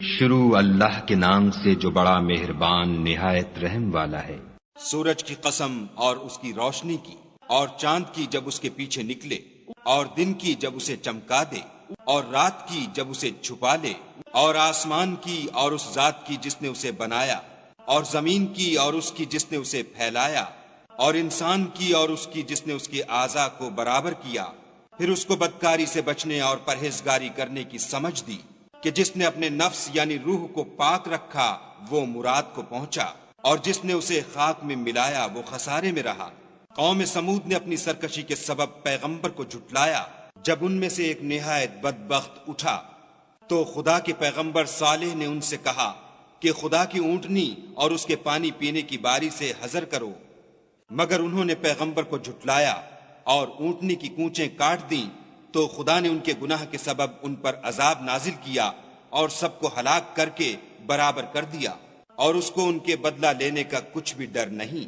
شروع اللہ کے نام سے جو بڑا مہربان نہایت رحم والا ہے۔ سورج کی قسم اور اس کی روشنی کی، اور چاند کی جب اس کے پیچھے نکلے، اور دن کی جب اسے چمکا دے، اور رات کی جب اسے چھپا لے، اور آسمان کی اور اس ذات کی جس نے اسے بنایا، اور زمین کی اور اس کی جس نے اسے پھیلایا، اور انسان کی اور اس کی جس نے اس کے اعضاء کو برابر کیا، پھر اس کو بدکاری سے بچنے اور پرہیزگاری کرنے کی سمجھ دی کہ جس نے اپنے نفس یعنی روح کو پاک رکھا وہ مراد کو پہنچا، اور جس نے اسے خاک میں ملایا وہ خسارے میں رہا۔ قوم سمود نے اپنی سرکشی کے سبب پیغمبر کو جھٹلایا۔ جب ان میں سے ایک نہایت بدبخت اٹھا تو خدا کے پیغمبر صالح نے ان سے کہا کہ خدا کی اونٹنی اور اس کے پانی پینے کی باری سے حذر کرو، مگر انہوں نے پیغمبر کو جھٹلایا اور اونٹنی کی کونچیں کاٹ دیں، تو خدا نے ان کے گناہ کے سبب ان پر عذاب نازل کیا اور سب کو ہلاک کر کے برابر کر دیا، اور اس کو ان کے بدلہ لینے کا کچھ بھی ڈر نہیں۔